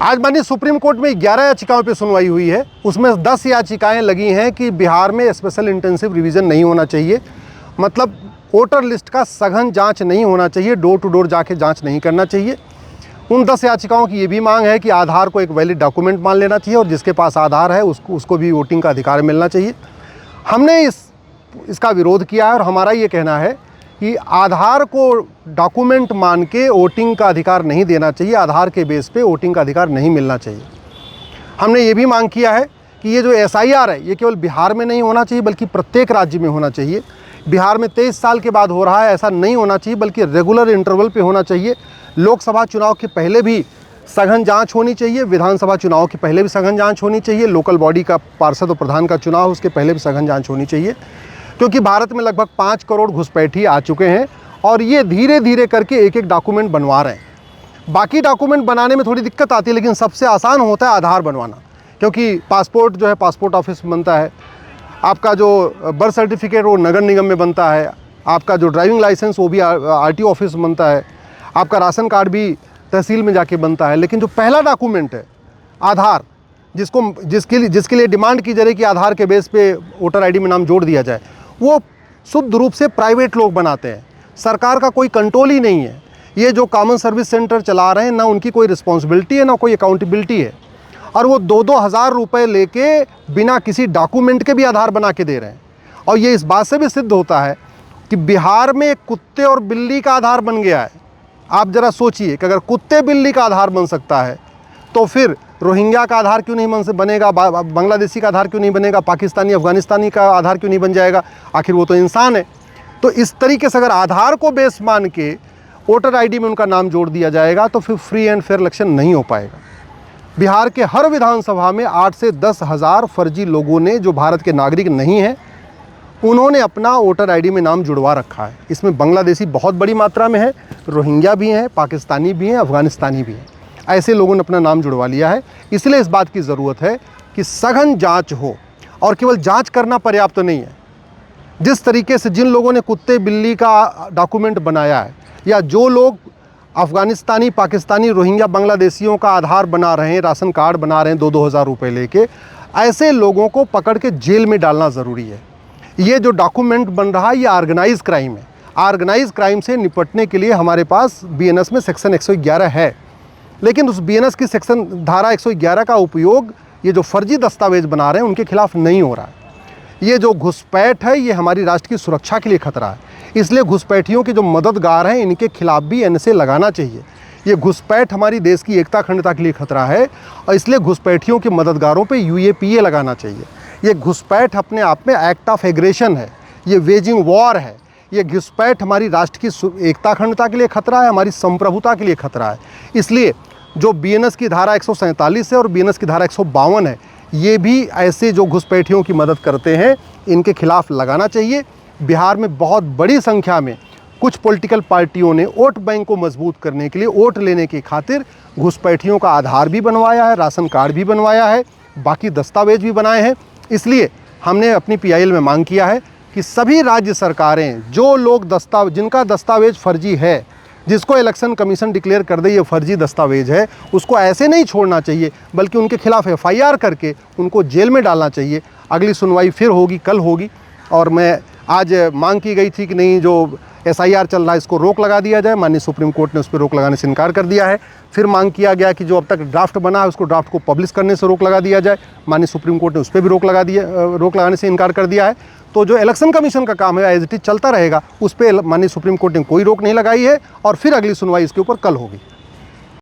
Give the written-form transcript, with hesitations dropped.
आज माननीय supreme court में 11 याचिकाओं पर सुनवाई हुई है। उसमें 10 याचिकाएं लगी हैं कि बिहार में स्पेशल इंटेंसिव रिवीजन नहीं होना चाहिए, मतलब वोटर लिस्ट का सघन जांच नहीं होना चाहिए, डोर टू डोर जाके जांच नहीं करना चाहिए। उन 10 याचिकाओं की ये भी मांग है कि आधार को एक वैलिड डॉक्यूमेंट मान लेना चाहिए और जिसके पास आधार है उसको भी वोटिंग का अधिकार मिलना चाहिए। हमने इसका विरोध किया है और हमारा ये कहना है कि आधार को डॉक्यूमेंट मान के वोटिंग का अधिकार नहीं देना चाहिए, आधार के बेस पे वोटिंग का अधिकार नहीं मिलना चाहिए। हमने ये भी मांग किया है कि ये जो SIR है ये केवल बिहार में नहीं होना चाहिए बल्कि प्रत्येक राज्य में होना चाहिए। बिहार में 23 साल के बाद हो रहा है, ऐसा नहीं होना चाहिए बल्कि रेगुलर इंटरवल पे होना चाहिए। लोकसभा चुनाव के पहले भी सघन जांच होनी चाहिए, विधानसभा चुनाव के पहले भी सघन जांच होनी चाहिए, लोकल बॉडी का पार्षद और प्रधान का चुनाव उसके पहले भी सघन जांच होनी चाहिए, क्योंकि भारत में लगभग 5 करोड़ घुसपैठी आ चुके हैं और ये धीरे धीरे करके एक एक डॉक्यूमेंट बनवा रहे हैं। बाकी डॉक्यूमेंट बनाने में थोड़ी दिक्कत आती है, लेकिन सबसे आसान होता है आधार बनवाना, क्योंकि पासपोर्ट जो है पासपोर्ट ऑफिस में बनता है, आपका जो बर्थ सर्टिफिकेट वो नगर निगम में बनता है, आपका जो ड्राइविंग लाइसेंस वो भी RTO ऑफिस में बनता है, आपका राशन कार्ड भी तहसील में जाके बनता है। लेकिन जो पहला डॉक्यूमेंट है आधार, जिसके लिए डिमांड की जा रही है कि आधार के बेस पे वोटर ID में नाम जोड़ दिया जाए, वो शुद्ध रूप से प्राइवेट लोग बनाते हैं, सरकार का कोई कंट्रोल ही नहीं है। ये जो कॉमन सर्विस सेंटर चला रहे हैं ना उनकी कोई रिस्पॉन्सिबिलिटी है ना कोई अकाउंटेबिलिटी है, और वो 2-2 हज़ार रुपये लेके बिना किसी डॉक्यूमेंट के भी आधार बना के दे रहे हैं। और ये इस बात से भी सिद्ध होता है कि बिहार में कुत्ते और बिल्ली का आधार बन गया है। आप ज़रा सोचिए कि अगर कुत्ते बिल्ली का आधार बन सकता है तो फिर रोहिंग्या का आधार क्यों नहीं बनेगा, बांग्लादेशी का आधार क्यों नहीं बनेगा, पाकिस्तानी अफ़गानिस्तानी का आधार क्यों नहीं बन जाएगा? आखिर वो तो इंसान है। तो इस तरीके से अगर आधार को बेस मान के वोटर ID में उनका नाम जोड़ दिया जाएगा तो फिर फ्री एंड फेयर इलेक्शन नहीं हो पाएगा। बिहार के हर विधानसभा में 8 से 10 हज़ार फर्जी लोगों ने, जो भारत के नागरिक नहीं हैं, उन्होंने अपना वोटर ID में नाम जुड़वा रखा है। इसमें बांग्लादेशी बहुत बड़ी मात्रा में है, रोहिंग्या भी हैं, पाकिस्तानी भी हैं, अफ़गानिस्तानी भी हैं। ऐसे लोगों ने अपना नाम जुड़वा लिया है। इसलिए इस बात की ज़रूरत है कि सघन जांच हो, और केवल जांच करना पर्याप्त तो नहीं है। जिस तरीके से जिन लोगों ने कुत्ते बिल्ली का डॉक्यूमेंट बनाया है, या जो लोग अफ़गानिस्तानी, पाकिस्तानी, रोहिंग्या, बांग्लादेशियों का आधार बना रहे हैं, राशन कार्ड बना रहे हैं 2-2 हज़ार रुपये लेके, ऐसे लोगों को पकड़ के जेल में डालना ज़रूरी है। ये जो डॉक्यूमेंट बन रहा है ये ऑर्गेनाइज क्राइम है। ऑर्गेनाइज क्राइम से निपटने के लिए हमारे पास BNS में सेक्शन 111 है, लेकिन उस BNS की सेक्शन धारा 111 का उपयोग ये जो फर्जी दस्तावेज बना रहे हैं उनके खिलाफ नहीं हो रहा है। ये जो घुसपैठ है ये हमारी राष्ट्र की सुरक्षा के लिए खतरा है, इसलिए घुसपैठियों के जो मददगार हैं इनके खिलाफ भी NSA लगाना चाहिए। ये घुसपैठ हमारी देश की एकता अखंडता के लिए खतरा है और इसलिए घुसपैठियों के मददगारों पे UAPA लगाना चाहिए। ये घुसपैठ अपने आप में एक्ट ऑफ एग्रेशन है, ये वेजिंग वॉर है। ये घुसपैठ हमारी राष्ट्र की एकता अखंडता के लिए खतरा है, हमारी संप्रभुता के लिए खतरा है। इसलिए जो BNS की धारा 147 है और BNS की धारा 152 है, ये भी ऐसे जो घुसपैठियों की मदद करते हैं इनके खिलाफ लगाना चाहिए। बिहार में बहुत बड़ी संख्या में कुछ पॉलिटिकल पार्टियों ने वोट बैंक को मजबूत करने के लिए, वोट लेने की खातिर घुसपैठियों का आधार भी बनवाया है, राशन कार्ड भी बनवाया है, बाकी दस्तावेज भी बनाए हैं। इसलिए हमने अपनी PIL में मांग किया है कि सभी राज्य सरकारें जो लोग जिनका दस्तावेज फर्जी है, जिसको इलेक्शन कमीशन डिक्लेयर कर दे ये फर्जी दस्तावेज है, उसको ऐसे नहीं छोड़ना चाहिए बल्कि उनके खिलाफ FIR करके उनको जेल में डालना चाहिए। अगली सुनवाई फिर होगी, कल होगी, और मैं आज मांग की गई थी कि नहीं जो SIR चल रहा है इसको रोक लगा दिया जाए। माननीय सुप्रीम कोर्ट ने उस पर रोक लगाने से इनकार कर दिया है। फिर मांग किया गया कि जो अब तक ड्राफ्ट बना है उसको ड्राफ्ट को पब्लिश करने से रोक लगा दिया जाए। माननीय सुप्रीम कोर्ट ने उस पर भी रोक लगाने से इनकार कर दिया है। तो जो इलेक्शन कमीशन का काम है एज इट इज चलता रहेगा, उस पर माननीय सुप्रीम कोर्ट ने कोई रोक नहीं लगाई है और फिर अगली सुनवाई इसके ऊपर कल होगी।